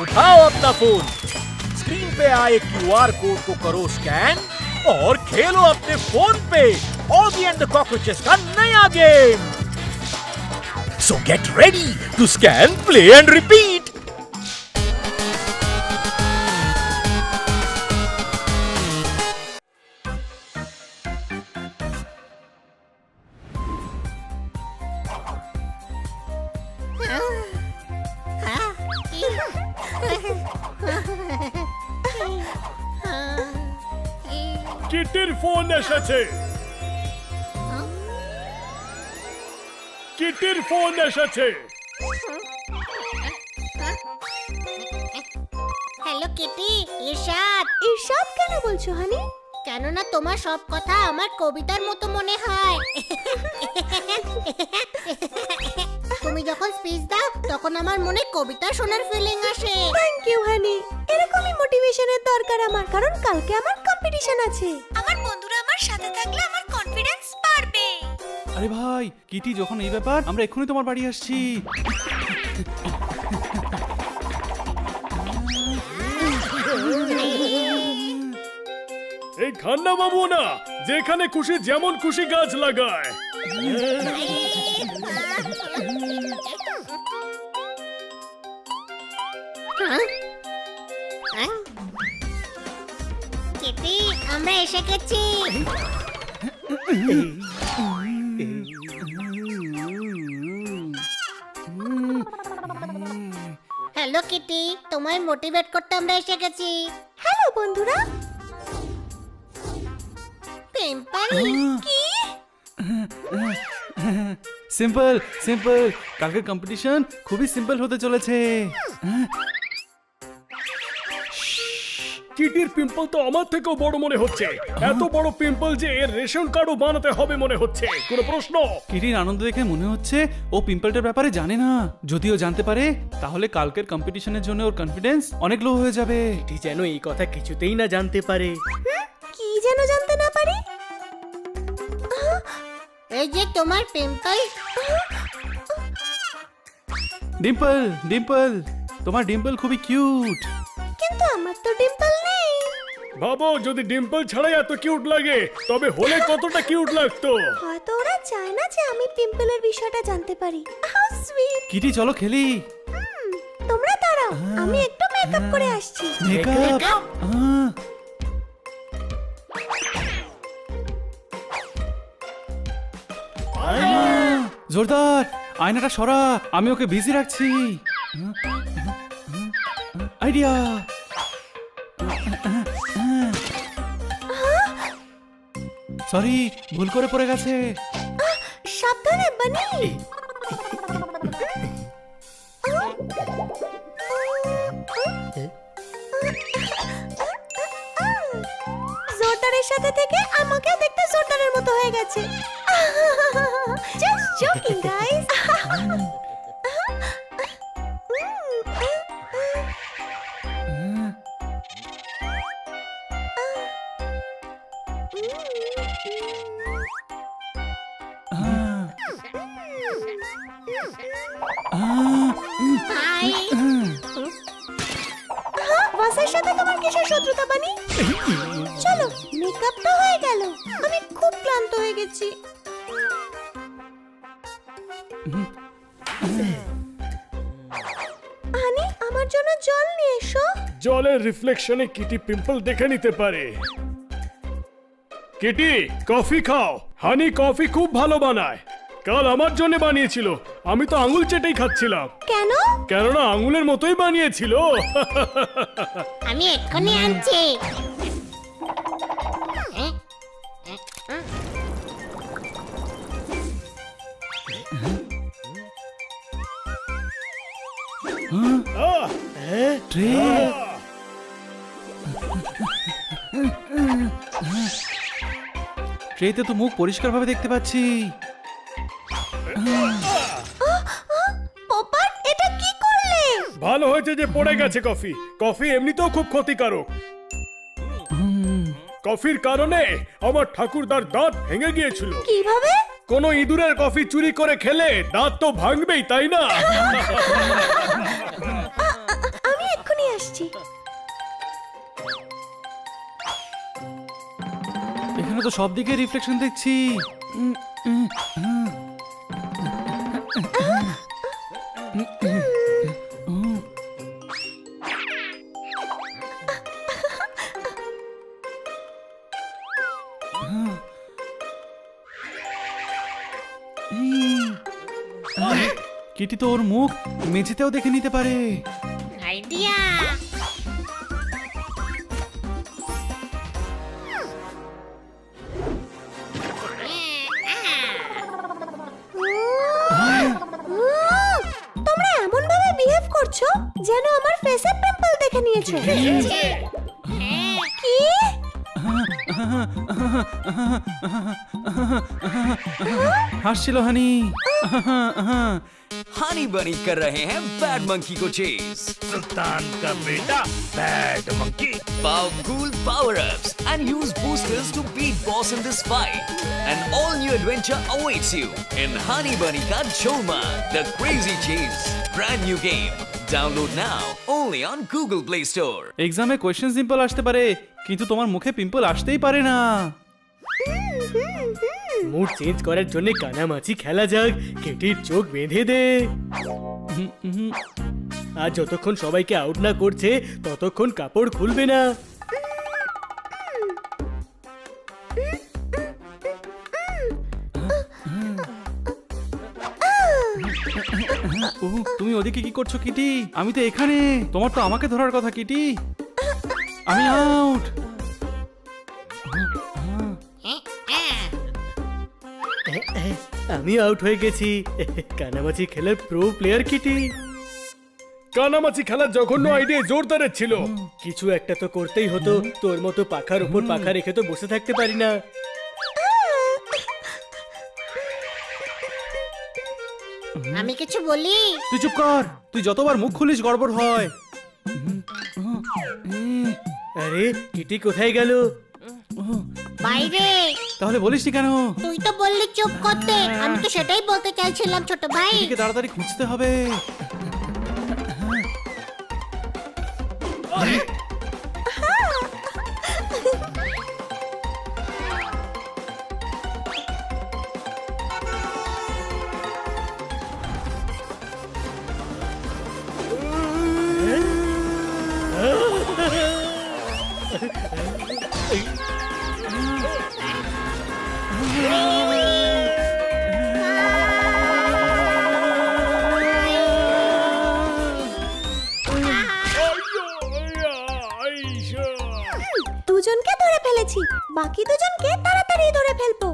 उठाओ अपना phone, screen पे आए क्यूआर कोड को करो स्कैन और खेलो अपने फोन पे ऑगी एंड द कॉकरोचेस का नया game. So get ready to scan, play and repeat. কিটির ফোন এসেছে। কিটির ফোন এসেছে। হ্যালো কিটি, ইরশাদ। ইরশাদ কেন বলছো হানি? কেননা তোমার সব কথা আমার কবিতার মতো মনে হয়। তুমি যখন স্পিচ দাও তখন আমার মনে কবিতা শোনার ফিলিং আসে। Thank you honey. এরকমই মোটিভেশনের দরকার আমার, কারণ কালকে আমার কম্পিটিশন আছে। আমার বন্ধুরা আমার সাথে থাকলে আমার কনফিডেন্স বাড়বে। আরে ভাই, কিটি যখন এই ব্যাপার, আমরা এক্ষুনি তোমার বাড়ি আসছি। এই খান্না বাবু না, যেখানে খুশি যেমন খুশি গাছ লাগায়। কিটি, আমরা এসে গেছি। হ্যালো কিটি, তোমায় মোটিভেট করতে আমরা এসে গেছি। হ্যালো বন্ধুরা। পিম্পল, কি? সিম্পল সিম্পল, কালকের কম্পিটিশন খুবই সিম্পল হতে চলেছে। কিটির পিম্পল তো আমার থেকেও বড় মনে হচ্ছে। এত বড় পিম্পল যে এর রেশন কার্ডও বানাতে হবে মনে হচ্ছে। কোনো প্রশ্ন? কিটির আনন্দ দেখে মনে হচ্ছে ও পিম্পলটার ব্যাপারে জানে না। যদিও জানতে পারে তাহলে কালকের কম্পিটিশনের জন্য ওর কনফিডেন্স অনেক লো হয়ে যাবে। কিটি যেন এই কথা কিছুতেই না জানতে পারে। কি যেন জানতে না পারি? এই যে তোমার পিম্পল। ডিম্পল ডিম্পল, তোমার ডিম্পল খুবই কিউট। কিন্তু আমার তো ডিম্পল নেই। ভাবো, যদি ডিম্পল ছাড়াই এত কিউট লাগে তবে হলে কতটা কিউট লাগতো। হয়তো ওরা চায় না যে আমি পিম্পলের বিষয়টা জানতে পারি। How sweet. কিটি চলো খেলি। তোমরা দাঁড়াও, আমি একটু মেকআপ করে আসছি। মেকআপ? জোরদার, আয়নাটা সরা, আমি ওকে বিজি রাখছি। আইডিয়া। সরি, ভুল করে পড়ে গেছে। সাবধানে বানি। জোরদারের সাথে থেকে আমাকেও দেখতে জোরদারের মতো হয়ে গেছে। Just joking guys. হাই। বাসের সাথে তোমার কিসের শত্রুতা বানি? চলো, মেকআপ তো হয়ে গেল। আমি খুব ক্লান্ত হয়ে গেছি। আনি, আমার জন্য জল নিয়ে এসো। জলের রিফ্লেকশনে কিটি পিম্পল দেখে নিতে পারে। কিটি, কফি খাও। হানি কফি খুব ভালো বানায়। কাল আমার জন্য বানিয়েছিল। আমি তো আঙুল চেটেই খাচ্ছিলাম। কেন? কেননা আঙুলের মতোই বানিয়েছিল। আমি এক্ষুনি আনছি। ট্রে। ট্রেতে তো মুখ পরিষ্কারভাবে দেখতে পাচ্ছি। পপার, এটা কি করলে? ভালো হয়েছে যে পড়ে গেছে কফি। কফি এমনিতেও খুব ক্ষতিকারক। কফির কারণে আমার ঠাকুরদার দাঁত ভেঙে গিয়েছিল। কিভাবে? কোন ইঁদুরের কফি চুরি করে খেলে দাঁত তো ভাঙবেই, তাই না? আমি এক্ষুনি আসছি। এখানে তো সব দিকে রিফ্লেকশন দেখছি। কিটি তো ওর মুখ মেঝেতেও দেখে নিতে পারে। আইডিয়া। তোমরা এমন ভাবে বিহেভ করছো যেন আমার ফেসে পিম্পল দেখে নিয়েছো। কি? হাসছিল হানি। हनी बनी कर रहे हैं बैड मंकी को चेज। सुल्तान का बेटा bad monkey. Powerful power-ups and use boosters to beat boss in this fight. An all-new adventure awaits you in Honey Bunny Ka Choma, the Crazy Chase. Brand new game. Download now only on Google Play Store. এক্সামে question simple আসতে পারে, কিন্তু তোমার মুখে pimple আসতেই পারে না। Mood change করার জন্য কানামাছি খেলা যাক, কেটির চোখ বেঁধে দে। আর যতক্ষণ সবাইকে আউট না করছে ততক্ষণ কাপড় খুলবে না। ও, তুমি ওদিকে কি করছো কিটি? আমি তো এখানে। তোমার তো আমাকে ধরার কথা কিটি। আমি আউট। আমি আউট হয়ে গেছি। কানামাছি খেলার প্রো প্লেয়ার কিটি। কানামাছি খেলার জঘন্য আইডিয়া জোরদারের ছিল। কিছু একটা তো করতেই হতো, তোর মতো পাখার উপর পাখা রেখে তো বসে থাকতে পারি না। আমি কিছু বলি? তুই চুপ কর, তুই যতবার মুখ খুলিস গড়বড় হয়। আরে কিটি কোথায় গেল? বাইরে। তাহলে বলিসনি কেন? তুই তো বললি চুপ করতে, আমি তো সেটাই বলতে চাইছিলাম ছোট ভাই। এদিকে তাড়াতাড়ি খুঁজতে হবে। দুজনকে ধরে ফেলেছি, বাকি দুজনকে তাড়াতাড়ি ধরে ফেলবো।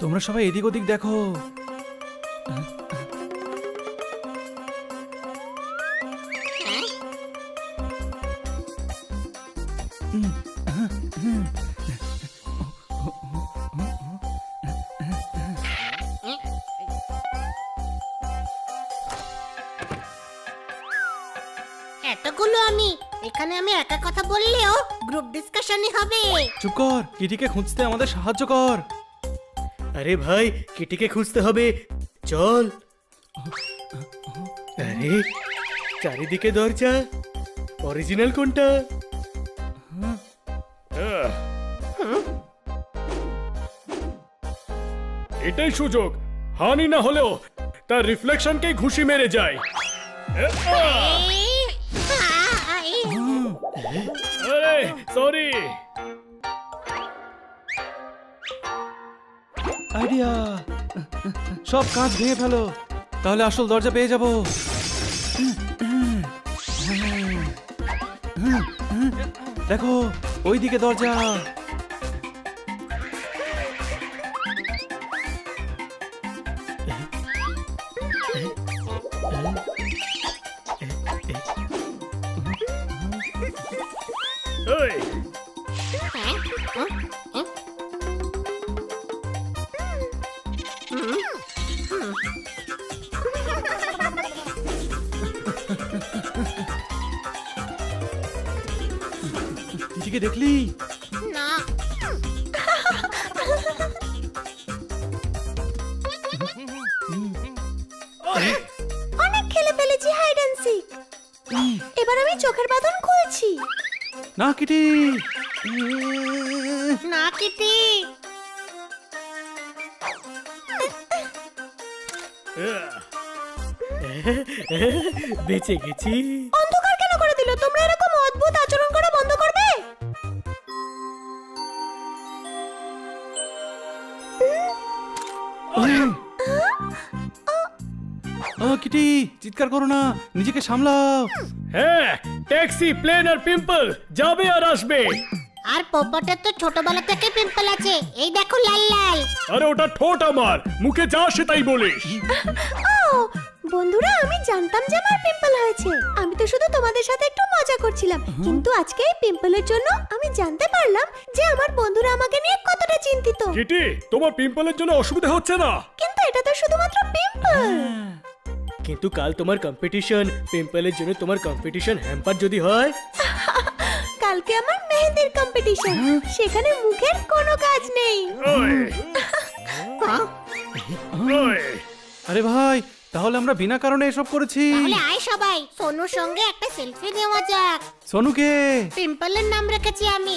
তোমরা সবাই এদিক ওদিক দেখো। এতগুলো আমি এখানে আমি একা কথা বললেও গ্রুপ ডিসকাশনই হবে। চুপ কর, কিটিকে খুঁজতে আমাদের সাহায্য কর। আরে ভাই, কিটিকে খুঁজতে হবে, চল। আরে চারিদিকে দরজা, অরিজিনাল কোনটা? এটাই সুযোগ। হানি না হলেও তার রিফ্লেকশনকে ঘুষি মেরে যায়। আরে সরি। আইডিয়া, সব কাজ ভেঙে ফেলো, তাহলে আসল দরজা পেয়ে যাব। দেখো ওইদিকে দরজা। এই, রিঙ্কিকে দেখলি? না, অনেক খেলে ফেলেছি হাইড অ্যান্ড সিক। এবার আমি চোখের বাঁধন খুলছি। না কিটি। না কিটি। বেঁচে গেছি। অন্ধকার কেন করে দিল? তোমরা এরকম অদ্ভুত আচরণ করা বন্ধ করবে? কিটি চিৎকার করো না, নিজেকে সামলাও। হ্যাঁ, ট্যাক্সি, প্লেন আর পিম্পল যাবে আর আসবে। আর পোপটের তো ছোটবেলা থেকে পিম্পল আছে, এই দেখো লাল লাল। আরে ওটা ঠোঁট আমার, মুখে যা আসে তাই বলিস। ও বন্ধুরা, আমি জানতাম যে আমার পিম্পল হয়েছে। আমি তো শুধু তোমাদের সাথে একটু মজা করছিলাম, কিন্তু আজকে এই পিম্পলের জন্য আমি জানতে পারলাম যে আমার বন্ধুরা আমাকে নিয়ে কতটা চিন্তিত। কিটি, তোমার পিম্পলের জন্য অসুবিধা হচ্ছে না? কিন্তু এটা তো শুধুমাত্র পিম্পল। কিন্তু কাল তোমার কম্পিটিশন, পিম্পলের জন্য তোমার কম্পিটিশন হ্যাম্পার যদি হয়। কালকে আমার মেহেন্দির কম্পিটিশন, সেখানে মুখের কোনো কাজ নেই। ওই, ওই, আরে ভাই, তাহলে আমরা বিনা কারণে এসব করেছি। তাহলে আয় সবাই, সোনুর সঙ্গে একটা সেলফি নেওয়া যাক। সোনুকে। পিম্পলের নাম রেখেছি আমি।